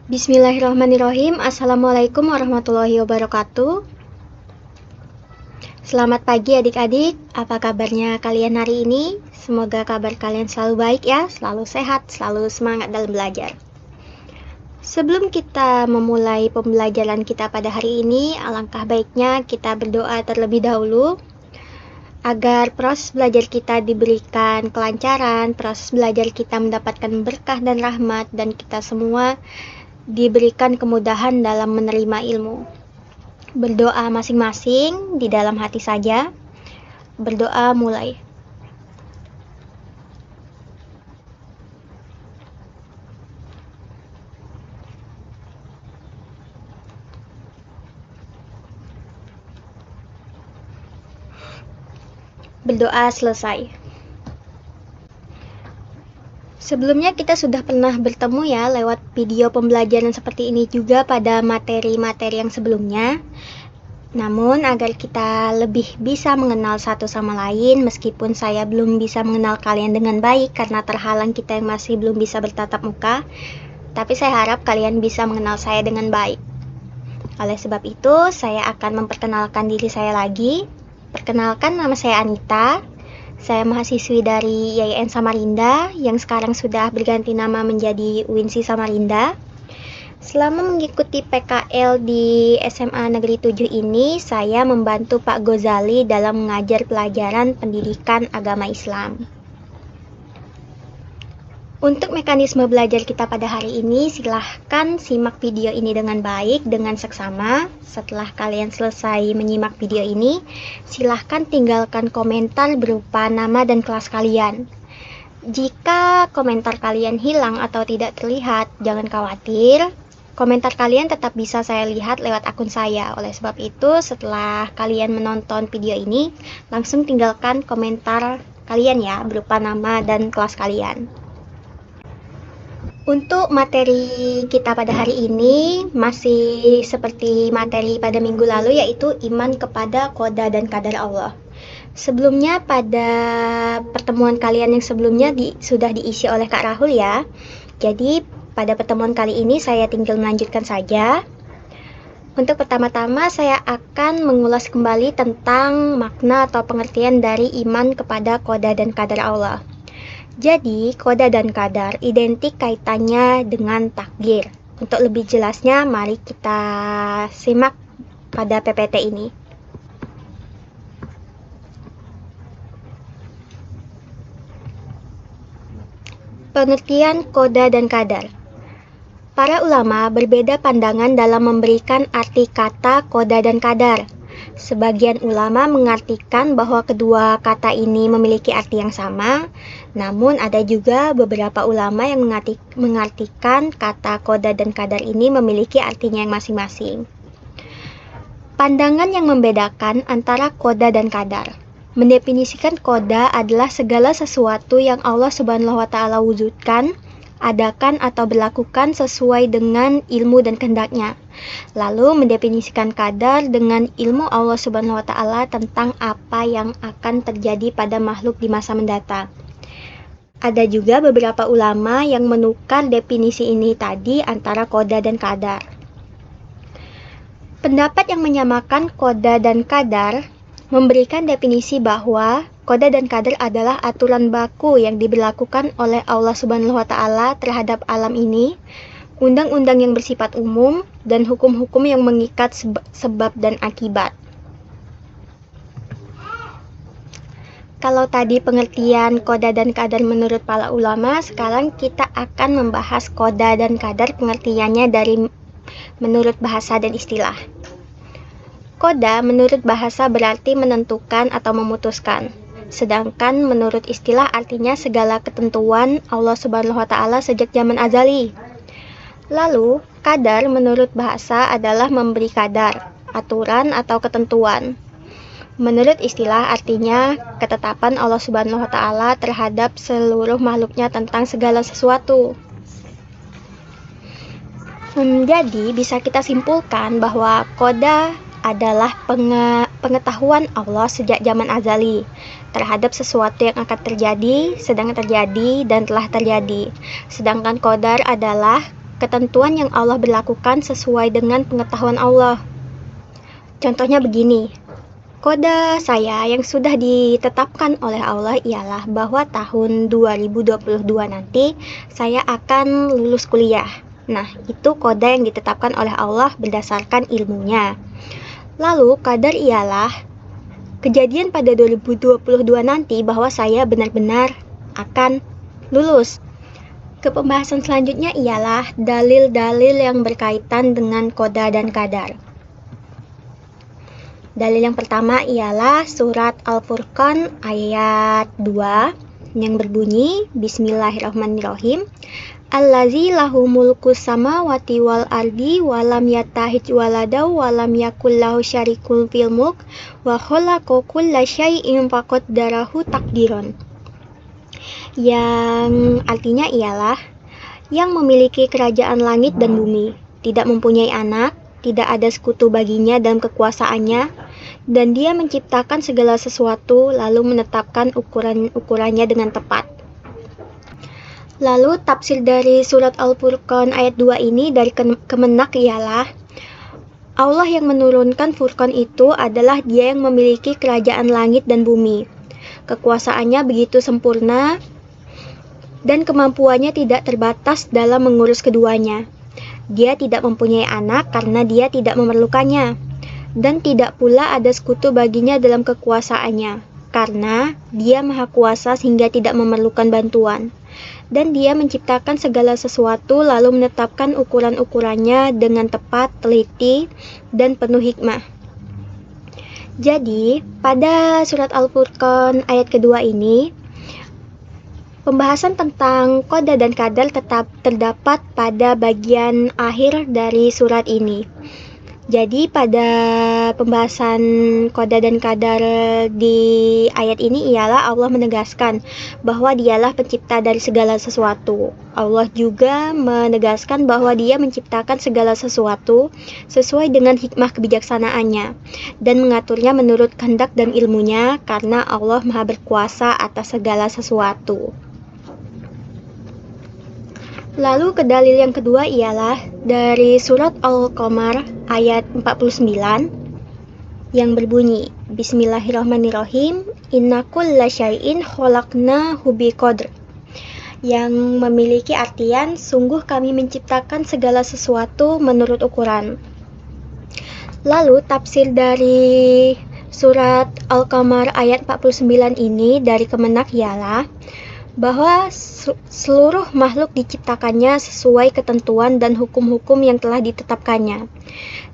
Bismillahirrahmanirrahim. Assalamualaikum warahmatullahi wabarakatuh. Selamat pagi adik-adik. Apa kabarnya kalian hari ini? Semoga kabar kalian selalu baik ya, selalu sehat, selalu semangat dalam belajar. Sebelum kita memulai pembelajaran kita pada hari ini, alangkah baiknya kita berdoa terlebih dahulu agar proses belajar kita diberikan kelancaran, proses belajar kita mendapatkan berkah dan rahmat, dan kita semua diberikan kemudahan dalam menerima ilmu. Berdoa masing-masing di dalam hati saja. Berdoa mulai. Berdoa selesai. Sebelumnya kita sudah pernah bertemu ya lewat video pembelajaran seperti ini juga pada materi-materi yang sebelumnya. Namun agar kita lebih bisa mengenal satu sama lain, meskipun saya belum bisa mengenal kalian dengan baik karena terhalang kita yang masih belum bisa bertatap muka, tapi saya harap kalian bisa mengenal saya dengan baik. Oleh sebab itu, saya akan memperkenalkan diri saya lagi. Perkenalkan, nama saya Anita. Saya mahasiswi dari YIN Samarinda yang sekarang sudah berganti nama menjadi UINSI Samarinda. Selama mengikuti PKL di SMA Negeri 7 ini, saya membantu Pak Gozali dalam mengajar pelajaran pendidikan agama Islam. Untuk mekanisme belajar kita pada hari ini, silahkan simak video ini dengan baik, dengan seksama. Setelah kalian selesai menyimak video ini, silahkan tinggalkan komentar berupa nama dan kelas kalian. Jika komentar kalian hilang atau tidak terlihat, jangan khawatir. Komentar kalian tetap bisa saya lihat lewat akun saya. Oleh sebab itu, setelah kalian menonton video ini, langsung tinggalkan komentar kalian ya, berupa nama dan kelas kalian. Untuk materi kita pada hari ini masih seperti materi pada minggu lalu, yaitu iman kepada qada dan qadar Allah. Sebelumnya pada pertemuan kalian yang sebelumnya sudah diisi oleh Kak Rahul ya. Jadi pada pertemuan kali ini saya tinggal melanjutkan saja. Untuk pertama-tama saya akan mengulas kembali tentang makna atau pengertian dari iman kepada qada dan qadar Allah. Jadi, qada dan qadar identik kaitannya dengan takdir. Untuk lebih jelasnya, mari kita simak pada PPT ini. Pengertian qada dan qadar. Para ulama berbeda pandangan dalam memberikan arti kata qada dan qadar. Sebagian ulama mengartikan bahwa kedua kata ini memiliki arti yang sama, namun ada juga beberapa ulama yang mengartikan kata qada dan qadar ini memiliki artinya yang masing-masing. Pandangan yang membedakan antara qada dan qadar. Mendefinisikan qada adalah segala sesuatu yang Allah Subhanahu wa Ta'ala wujudkan, adakan atau berlakukan sesuai dengan ilmu dan kehendaknya. Lalu mendefinisikan qadar dengan ilmu Allah Subhanahu wa Ta'ala tentang apa yang akan terjadi pada makhluk di masa mendatang. Ada juga beberapa ulama yang menukar definisi ini tadi antara qada dan qadar. Pendapat yang menyamakan qada dan qadar memberikan definisi bahwa qada dan qadar adalah aturan baku yang diberlakukan oleh Allah Subhanahu wa Ta'ala terhadap alam ini, undang-undang yang bersifat umum, dan hukum-hukum yang mengikat sebab dan akibat. Kalau tadi pengertian qada dan qadar menurut para ulama, sekarang kita akan membahas qada dan qadar pengertiannya menurut bahasa dan istilah. Qada menurut bahasa berarti menentukan atau memutuskan. Sedangkan menurut istilah artinya segala ketentuan Allah Subhanahu wa Ta'ala sejak zaman azali. Lalu, qadar menurut bahasa adalah memberi qadar, aturan atau ketentuan. Menurut istilah artinya ketetapan Allah Subhanahu wa Ta'ala terhadap seluruh makhluknya tentang segala sesuatu. Jadi bisa kita simpulkan bahwa qada adalah pengetahuan Allah sejak zaman azali terhadap sesuatu yang akan terjadi, sedang terjadi, dan telah terjadi. Sedangkan qadar adalah ketentuan yang Allah berlakukan sesuai dengan pengetahuan Allah. Contohnya begini, kode saya yang sudah ditetapkan oleh Allah ialah bahwa tahun 2022 nanti saya akan lulus kuliah. Nah, itu kode yang ditetapkan oleh Allah berdasarkan ilmunya. Lalu, qadar ialah kejadian pada 2022 nanti bahwa saya benar-benar akan lulus. Ke pembahasan selanjutnya ialah dalil-dalil yang berkaitan dengan qada dan qadar. Dalil yang pertama ialah surat Al-Furqan ayat 2 yang berbunyi Bismillahirrahmanirrahim. Allazi lahu mulku samawati wal ardi wa lam yattahij waladaw wa lam yakul lahu syarikun fil mulk wa khalaqa kulla syai'in faqaddarahu taqdiran. Yang artinya ialah yang memiliki kerajaan langit dan bumi, tidak mempunyai anak, tidak ada sekutu baginya dalam kekuasaannya, dan dia menciptakan segala sesuatu lalu menetapkan ukurannya dengan tepat. Lalu tafsir dari surat Al-Furqan ayat 2 ini dari Kemenak ialah Allah yang menurunkan Furqan itu adalah Dia yang memiliki kerajaan langit dan bumi. Kekuasaannya begitu sempurna dan kemampuannya tidak terbatas dalam mengurus keduanya. Dia tidak mempunyai anak karena Dia tidak memerlukannya, dan tidak pula ada sekutu baginya dalam kekuasaannya, karena Dia Maha Kuasa sehingga tidak memerlukan bantuan. Dan Dia menciptakan segala sesuatu lalu menetapkan ukuran-ukurannya dengan tepat, teliti, dan penuh hikmah. Jadi, pada surat Al-Furqan ayat kedua ini, pembahasan tentang qada dan qadar tetap terdapat pada bagian akhir dari surat ini. Jadi pada pembahasan qada dan qadar di ayat ini ialah Allah menegaskan bahwa Dialah pencipta dari segala sesuatu. Allah juga menegaskan bahwa Dia menciptakan segala sesuatu sesuai dengan hikmah kebijaksanaannya dan mengaturnya menurut kehendak dan ilmunya karena Allah Maha berkuasa atas segala sesuatu. Lalu ke dalil yang kedua ialah dari surat Al-Qamar ayat 49 yang berbunyi Bismillahirrahmanirrahim Inna kulla syai'in khalaqnahu biqadr, yang memiliki artian sungguh kami menciptakan segala sesuatu menurut ukuran. Lalu tafsir dari surat Al-Qamar ayat 49 ini dari Kemenak ialah bahwa seluruh makhluk diciptakannya sesuai ketentuan dan hukum-hukum yang telah ditetapkannya,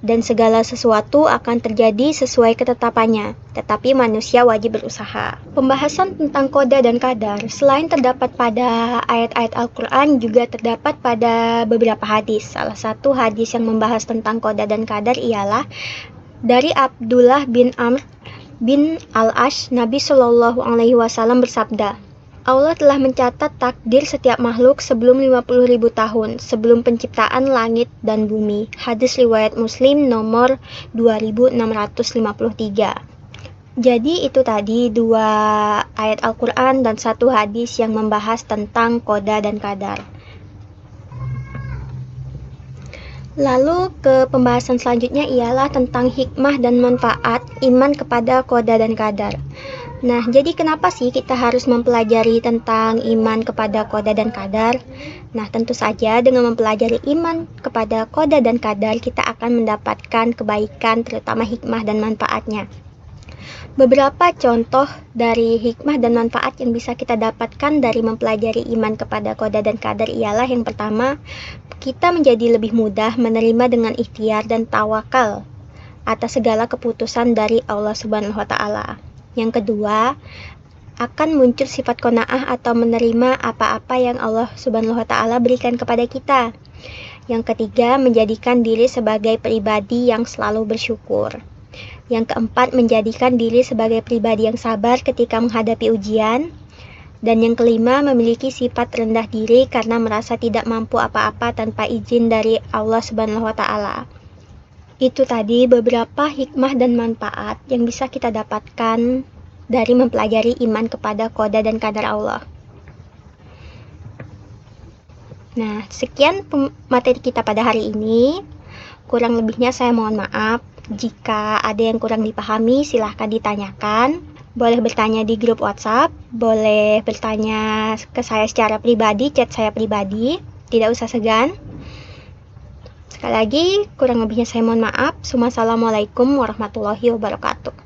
dan segala sesuatu akan terjadi sesuai ketetapannya, tetapi manusia wajib berusaha. Pembahasan tentang qada dan qadar selain terdapat pada ayat-ayat Al-Quran juga terdapat pada beberapa hadis. Salah satu hadis yang membahas tentang qada dan qadar ialah dari Abdullah bin Amr bin Al-Ash. Nabi Shallallahu Alaihi Wasallam bersabda, Allah telah mencatat takdir setiap makhluk sebelum 50.000 tahun, sebelum penciptaan langit dan bumi. Hadis riwayat Muslim nomor 2653. Jadi itu tadi dua ayat Al-Quran dan satu hadis yang membahas tentang qada dan qadar. Lalu ke pembahasan selanjutnya ialah tentang hikmah dan manfaat iman kepada qada dan qadar. Nah, jadi kenapa sih kita harus mempelajari tentang iman kepada qada dan qadar? Nah, tentu saja dengan mempelajari iman kepada qada dan qadar kita akan mendapatkan kebaikan, terutama hikmah dan manfaatnya. Beberapa contoh dari hikmah dan manfaat yang bisa kita dapatkan dari mempelajari iman kepada qada dan qadar ialah yang pertama, kita menjadi lebih mudah menerima dengan ikhtiar dan tawakal atas segala keputusan dari Allah Subhanahu wa Ta'ala. Yang kedua, akan muncul sifat qanaah atau menerima apa-apa yang Allah Subhanahu wa Ta'ala berikan kepada kita. Yang ketiga, menjadikan diri sebagai pribadi yang selalu bersyukur. Yang keempat, menjadikan diri sebagai pribadi yang sabar ketika menghadapi ujian. Dan yang kelima, memiliki sifat rendah diri karena merasa tidak mampu apa-apa tanpa izin dari Allah Subhanahu wa Ta'ala. Itu tadi beberapa hikmah dan manfaat yang bisa kita dapatkan dari mempelajari iman kepada qada dan qadar Allah. Nah, sekian materi kita pada hari ini. Kurang lebihnya saya mohon maaf. Jika ada yang kurang dipahami, silahkan ditanyakan. Boleh bertanya di grup WhatsApp, boleh bertanya ke saya secara pribadi, chat saya pribadi. Tidak usah segan. Sekali lagi, kurang lebihnya saya mohon maaf. Wassalamualaikum warahmatullahi wabarakatuh.